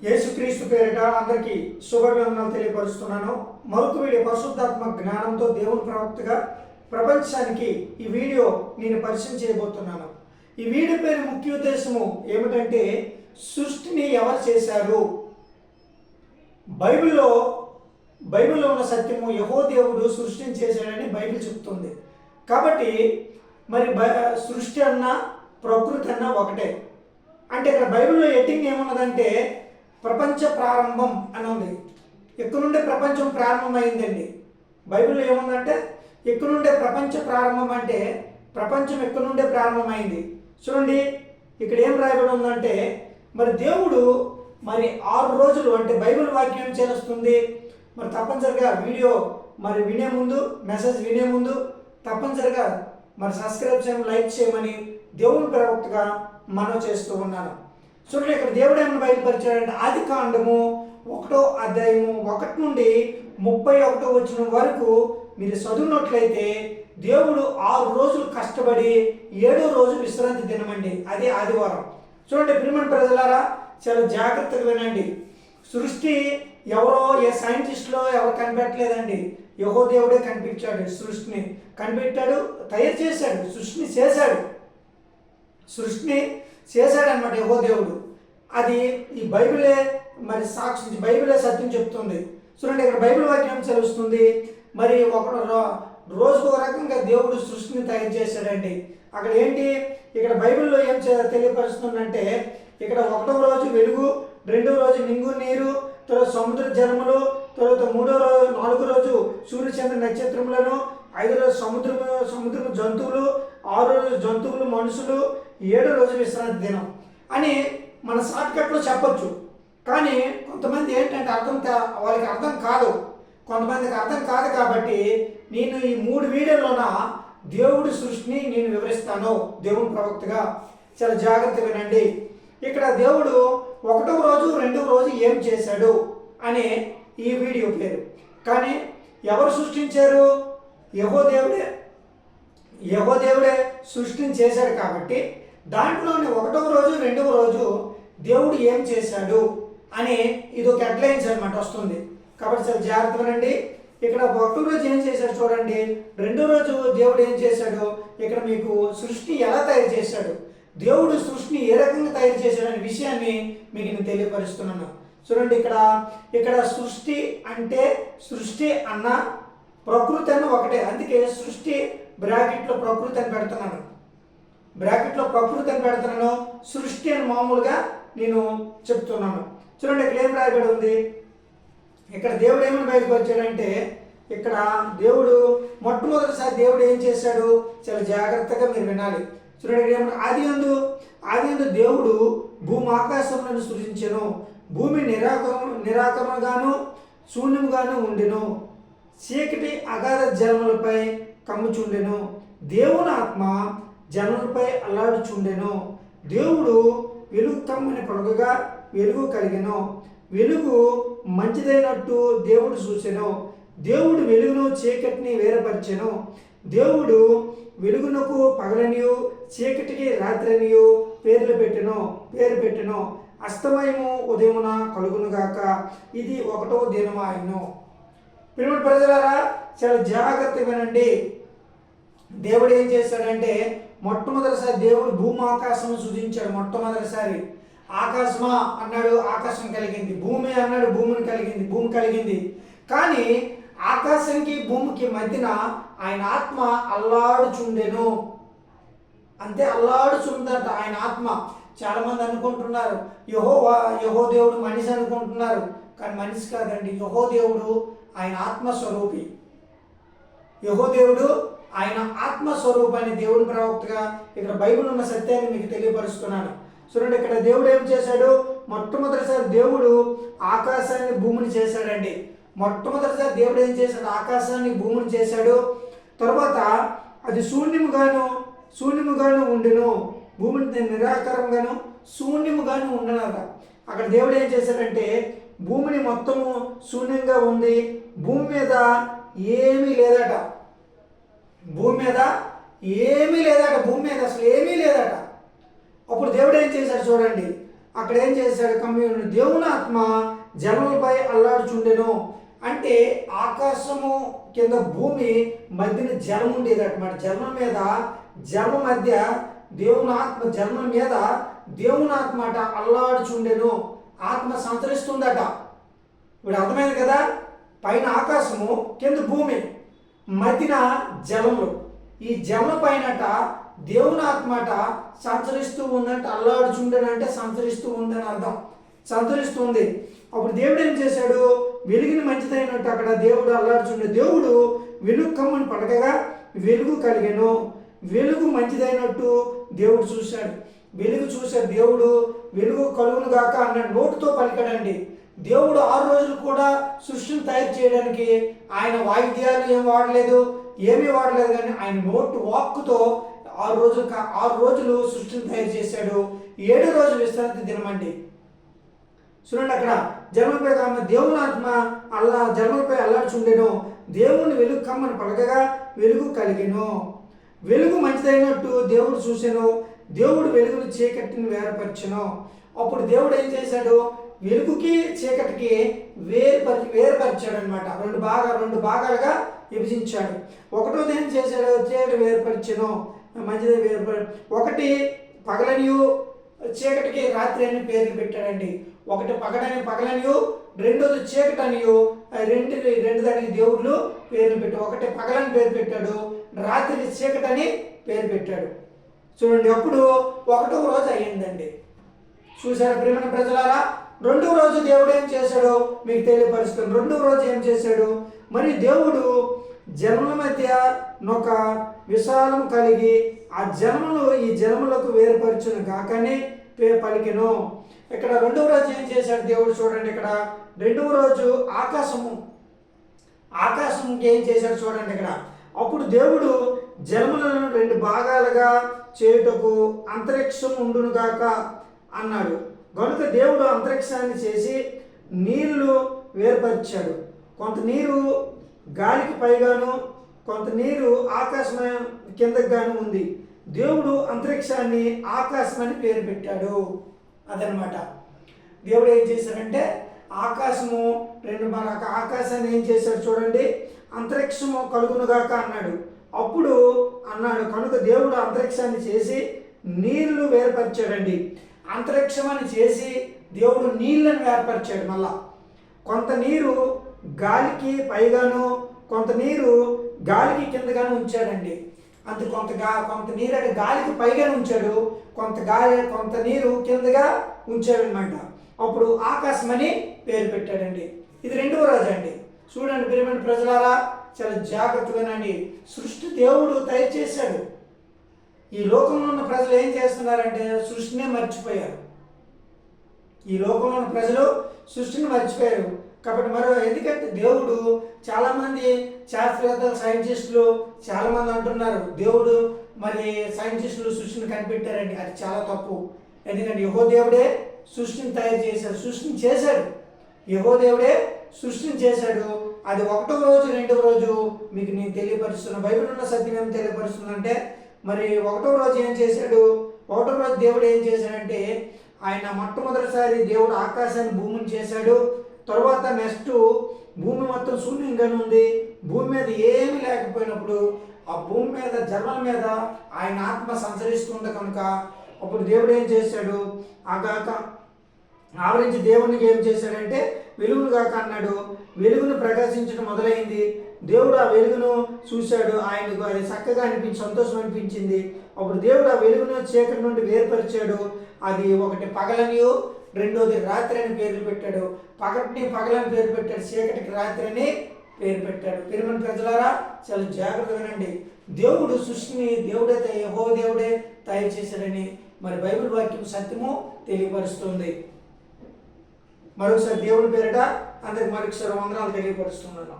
యేసుక్రీస్తు పేరిట అందరికీ శుభాభివందనాలు తెలియపరుస్తున్నాను. మరొక వీడియో పరిశుద్ధాత్మ జ్ఞానంతో దేవుని ప్రవక్తగా ప్రపంచానికి ఈ వీడియో నేను పరిచయం చేయబోతున్నాను. ఈ వీడియో పేరు ముఖ్య ఉద్దేశము ఏమిటంటే సృష్టిని ఎవరు చేశారు. బైబిల్లో ఉన్న సత్యము యెహోవా దేవుడు సృష్టిని చేశాడని బైబిల్ చెప్తుంది. కాబట్టి మరి సృష్టి అన్న ప్రకృతి అన్న ఒకటే. అంటే ఇక్కడ బైబిల్లో ఎట్టింగ్ ఏమున్నదంటే ప్రపంచ ప్రారంభం అని ఉంది. ఎక్కడి నుండే ప్రపంచం ప్రారంభమైందండి. బైబిల్లో ఏముందంటే ఎక్కడి నుండే ప్రపంచ ప్రారంభం అంటే ప్రపంచం ఎక్కడి నుండే ప్రారంభమైంది. చూడండి ఇక్కడ ఏం రాయబడి ఉందంటే మరి దేవుడు మరి 6 రోజులు అంటే బైబిల్ వాక్యం చేస్తుంది. మరి తప్పనిసరిగా వీడియో మరి వినే ముందు మెసేజ్ వినే ముందు తప్పనిసరిగా మరి సబ్స్క్రైబ్ చేయమని లైక్ చేయమని దేవుని ప్రవక్తగా మనం చేస్తూ ఉన్నాను. చూడండి ఇక్కడ దేవుడు ఏమైనా బయలుపరిచాడంటే ఆది కాండము 1వ అధ్యాయము 1 నుండి 31వ వచనం వరకు మీరు చదువునట్లయితే దేవుడు 6 రోజులు కష్టపడి 7వ రోజు విశ్రాంతి దినమండి, అదే ఆదివారం. చూడండి ప్రియమైన ప్రజలారా, చాలా జాగ్రత్తగా వినండి. సృష్టి ఎవరో ఏ సైంటిస్ట్లో ఎవరు కనిపెట్టలేదండి. యెహోవా దేవుడే కనిపించాడు. సృష్టిని కనిపెట్టాడు, తయారు చేశాడు, సృష్టిని చేశాడనమాట యెహోవా దేవుడు. అది ఈ బైబిలే మరి సాక్షి, బైబిలే సత్యం చెప్తుంది. చూడండి ఇక్కడ బైబిల్ వాక్యం చదువుతుంది. మరి ఒక రోజుకు ఒక రకంగా దేవుడు సృష్టిని తయారు చేశాడండి. అక్కడ ఏంటి ఇక్కడ బైబిల్లో ఏం తెలియపరుస్తుందంటే ఇక్కడ 1వ రోజు వెలుగు, 2వ రోజు నింగు నీరు, తర్వాత సముద్ర జలములు, తర్వాత 3వ రోజు 4వ రోజు సూర్యచంద్ర నక్షత్రములను, 5వ రోజు సముద్రము జంతువులు, 6వ రోజు జంతువులు మనుషులు, 7వ రోజు విశ్రాంతి దినం అని మన షార్ట్కట్లో చెప్పొచ్చు. కానీ కొంతమంది ఏంటంటే వాళ్ళకి అర్థం కాదు, కొంతమందికి అర్థం కాదు. కాబట్టి నేను ఈ 3 వీడియోలోన దేవుడి సృష్టిని నేను వివరిస్తాను దేవుని ప్రవక్తగా. చాలా జాగ్రత్తగా వినండి. ఇక్కడ దేవుడు 1వ రోజు 2వ రోజు ఏం చేశాడు అనే ఈ వీడియో పేరు. కానీ ఎవరు సృష్టించారు? యెహోవా దేవుడే సృష్టిని చేశాడు. కాబట్టి దాంట్లోని 1వ రోజు 2వ రోజు దేవుడు ఏం చేశాడు అని ఇది ఒక హెడ్లైన్స్ అనమాట వస్తుంది. కాబట్టి చాలా జాగ్రత్త వినండి. ఇక్కడ 1వ రోజు ఏం చేశాడు చూడండి, 2వ రోజు దేవుడు ఏం చేశాడు, ఇక్కడ మీకు సృష్టి ఎలా తయారు చేశాడు, దేవుడు సృష్టిని ఏ రకంగా తయారు చేశాడు అనే విషయాన్ని మీకు నేను తెలియపరుస్తున్నాను. చూడండి ఇక్కడ సృష్టి అంటే సృష్టి అన్న ప్రకృతి అన్న ఒకటే. అందుకే సృష్టి బ్రాకెట్లో ప్రకృతి అని పెడుతున్నాను, సృష్టి అని మామూలుగా నేను చెప్తున్నాను. చూడండి ఇక్కడ ఏం రాయబడి ఉంది. ఇక్కడ దేవుడు ఏమని బయటపరిచాడంటే ఇక్కడ దేవుడు మొట్టమొదటిసారి దేవుడు ఏం చేశాడు చాలా జాగ్రత్తగా మీరు వినాలి. చూడండి ఆది యందు దేవుడు భూమి ఆకాశములను సృజించెను, భూమి నిరాకరణగాను శూన్యముగాను ఉండెను, చీకటి అగాధ జలములపై కమ్ముచుండెను, దేవుని ఆత్మ జలములపై అల్లాడుచుండెను, దేవుడు వెలుగు కమ్మని పొడగగా వెలుగు కలిగెను, వెలుగు మంచిదైనట్టు దేవుడు చూసెను, దేవుడు వెలుగును చీకటిని వేరపరిచెను, దేవుడు వెలుగునకు పగలనియు చీకటికి రాత్రనియు పేరు పెట్టెను, అస్తమయము ఉదయమున కలుగునుగాక, ఇది 1వ దినము ఆయను. ప్రియమైన ప్రజలారా, చాలా జాగ్రత్తగా వినండి. దేవుడు ఏం చేశాడంటే మొట్టమొదటిసారి దేవుడు భూమి ఆకాశం సృజించాడు. మొట్టమొదటిసారి ఆకాశమా అన్నాడు, ఆకాశం కలిగింది. భూమి అన్నాడు, భూమి కలిగింది. కానీ ఆకాశానికి భూమికి మధ్యన ఆయన ఆత్మ అల్లాడుచుండెను. అంతే, అల్లాడుచుందట ఆయన ఆత్మ. చాలా మంది అనుకుంటున్నారు యెహోవా దేవుడు మనిషి అనుకుంటున్నారు. కానీ మనిషి కాదండి, యెహోవా దేవుడు ఆయన ఆత్మస్వరూపి. దేవుడు ఆయన ఆత్మస్వరూపాన్ని దేవుని ప్రవక్తగా ఇక్కడ బైబిల్ ఉన్న సత్యాన్ని మీకు తెలియపరుస్తున్నాను. చూడండి ఇక్కడ దేవుడు ఏం చేశాడు, మొట్టమొదటిసారి దేవుడు ఆకాశాన్ని భూమిని చేశాడండి. మొట్టమొదటిసారి దేవుడు ఏం చేశాడు, ఆకాశాన్ని భూమిని చేశాడు. తర్వాత అది శూన్యముగాను ఉండెను, భూమిని నిరాకారంగాను శూన్యముగాను ఉండనట. అక్కడ దేవుడు ఏం చేశాడంటే భూమిని మొత్తము శూన్యంగా ఉంది, భూమి మీద ఏమీ లేదట, భూమి మీద అసలు ఏమీ లేదట. అప్పుడు దేవుడు ఏం చేశాడు చూడండి, అక్కడ ఏం చేశాడు కమ్యూని దేవుని ఆత్మ జలములపై అల్లాడుచుండెను. అంటే ఆకాశము కింద భూమి మధ్యన జలం ఉండేది అన్నమాట. జలముల మీద జలము మధ్య దేవుని ఆత్మ, జలముల మీద దేవుని ఆత్మ అట అల్లాడుచుండెను. ఆత్మ సంచరిస్తుందట. ఇప్పుడు అర్థమైంది కదా, పైన ఆకాశము కింద భూమి మధ్యన జలములు. ఈ జలం పైనట దేవుని ఆత్మట సంచరిస్తూ ఉందంటే, అల్లాడుచుండెనంటే సంచరిస్తూ ఉందని అర్థం, సంచరిస్తుంది. అప్పుడు దేవుడు ఏం చేశాడు, వెలుగుని మంచిదైనట్టు అక్కడ దేవుడు అల్లాడుచుండే. దేవుడు వెలుగు కమ్మని పడకగా వెలుగు కలిగెను. వెలుగు మంచిదైనట్టు దేవుడు చూశాడు. వెలుగు చూశాడు దేవుడు, వెలుగు కలుగును గాక అన్నాడు. నోటితో పలికాడండి. దేవుడు 6 రోజులు కూడా సృష్టిని తయారు చేయడానికి ఆయన వాయిద్యాలు ఏం వాడలేదు, ఏమీ వాడలేదు. కానీ ఆయన నోటు వాక్కుతో 6 రోజులు సృష్టిని తయారు చేశాడు. 7వ రోజు విశ్రాంతి దినమండి. చూడండి, అక్కడ జన్మపై దేవుని ఆత్మ జన్మపై అల్లాడుచుండెను. దేవుని వెలుగు కమ్మని పలకగా వెలుగు కలిగెను. వెలుగు మంచిదైనట్టు దేవుడు చూసెను. దేవుడు వెలుగును చీకటిని వేరుపరిచెను. అప్పుడు దేవుడు ఏం చేశాడు, వెలుగుకి చీకటికి వేరుపరిచాడు అనమాట. రెండు భాగాలుగా విభజించాడు. ఒకటోది ఏం చేశాడు, చీకటి వేరుపరిచెను, మంచిది ఒకటి పగలనియు చీకటికి రాత్రి అని పేర్లు పెట్టాడండి. ఒకటి పగలనియు, రెండోది చీకటి అనియు, రెండు దానికి దేవుళ్ళు పేర్లు పెట్టాడు. ఒకటి పగలని పేరు పెట్టాడు, రాత్రికి చీకటి అని పేరు పెట్టాడు. చూడండి, అప్పుడు 1వ రోజు అయ్యిందండి. చూసారు ప్రియమైన ప్రజలారా, 2వ రోజు దేవుడు ఏం చేశాడో మీకు తెలియపరుస్తుంది. 2వ రోజు ఏం చేశాడు, మరి దేవుడు జనముల మధ్య ఒక విశాలం కలిగి ఆ జనములు ఈ జనములకు వేరుపరచును కాకని పలికెను. ఇక్కడ 2వ రోజు ఏం చేశాడు దేవుడు, చూడండి ఇక్కడ 2వ రోజు ఆకాశంకి ఏం చేశాడు చూడండి ఇక్కడ. అప్పుడు దేవుడు జలములను 2 భాగాలుగా చేయుటకు అంతరిక్షం ఉండును గాక అన్నాడు. కనుక దేవుడు అంతరిక్షాన్ని చేసి నీళ్లు వేరుపరిచాడు. కొంత నీరు గాలికి పైగాను, కొంత నీరు ఆకాశం కిందకు గాను ఉంది. దేవుడు అంతరిక్షాన్ని ఆకాశం అని పేరు పెట్టాడు. అదనమాట. దేవుడు ఏం చేశాడంటే ఆకాశము ఆకాశాన్ని ఏం చేశాడు చూడండి, అంతరిక్షము కలుగునుగాక అన్నాడు. అప్పుడు అన్నాడు, కనుక దేవుడు అంతరిక్షాన్ని చేసి నీళ్లు వేరుపరిచాడండి. అంతరిక్షం అని చేసి దేవుడు నీళ్ళని వేరుపరిచాడు. మళ్ళా కొంత నీరు గాలికి పైగాను, కొంత నీరు గాలికి కిందగాను ఉంచాడండి. అంతే, కొంత నీరు అంటే గాలికి పైగా ఉంచాడు, కొంత నీరు కిందగా ఉంచాడు అనమాట. అప్పుడు ఆకాశం అని పేరు పెట్టాడండి. ఇది 2వ రోజు అండి. చూడండి ప్రియమైన ప్రజలారా, చాలా జాగ్రత్తగానండి. సృష్టి దేవుడు తయారు చేశాడు. ఈ లోకంలో ఉన్న ప్రజలు ఏం చేస్తున్నారంటే సృష్టినే మర్చిపోయారు. ఈ లోకంలో ఉన్న ప్రజలు సృష్టిని మర్చిపోయారు. కాబట్టి ఎందుకంటే దేవుడు, చాలామంది శాస్త్రవేత్తలు, సైంటిస్టులు చాలామంది అంటున్నారు దేవుడు సైంటిస్టులు సృష్టిని కనిపెట్టారండి. అది చాలా తప్పు. ఎందుకంటే యెహోవా సృష్టిని తయారు చేశాడు, సృష్టిని చేశాడు. యెహోవా సృష్టిని చేశాడు. అది 1వ రోజు 2వ రోజు మీకు నేను తెలియపరుస్తున్నా. బైబిల్ ఉన్న సత్యం ఏం తెలియపరుస్తుందంటే, 1వ రోజు ఏం చేశాడు, 1వ రోజు దేవుడు ఏం చేశాడంటే ఆయన మొట్టమొదటిసారి దేవుడు ఆకాశాన్ని భూమిని చేశాడు. తర్వాత నెక్స్ట్ భూమి మొత్తం శూన్యంగానే ఉంది. భూమి మీద ఏమీ లేకపోయినప్పుడు ఆ భూమి మీద జన్మల మీద ఆయన ఆత్మ సంచరిస్తుంది. కనుక అప్పుడు దేవుడు ఏం చేశాడు, ఆవరించి దేవునికి ఏం చేశాడంటే వెలుగును గాక అన్నాడు. వెలుగును ప్రకాశించడం మొదలైంది. దేవుడు ఆ వెలుగును చూశాడు. ఆయనకు అది చక్కగా సంతోషం అనిపించింది. అప్పుడు దేవుడు ఆ వెలుగును చీకటి నుండి వేరుపరిచాడు. అది ఒకటి పగలనియో, రెండోది రాత్రి అని పేర్లు పెట్టాడు. పగటిని పగలని పేరు పెట్టాడు, చీకటికి రాత్రి అని పేరు పెట్టాడు. ప్రియమైన ప్రజలారా, చాలా జాగ్రత్తగా వినండి. దేవుడు సృష్టిని యెహోవా దేవుడే తయారు చేశాడని బైబిల్ వాక్యం సత్యము తెలియపరుస్తుంది. మరొకసారి దేవుడి పేరిట అందరికి మరొకసారి వందనాలు తెలియపరుస్తున్నాను.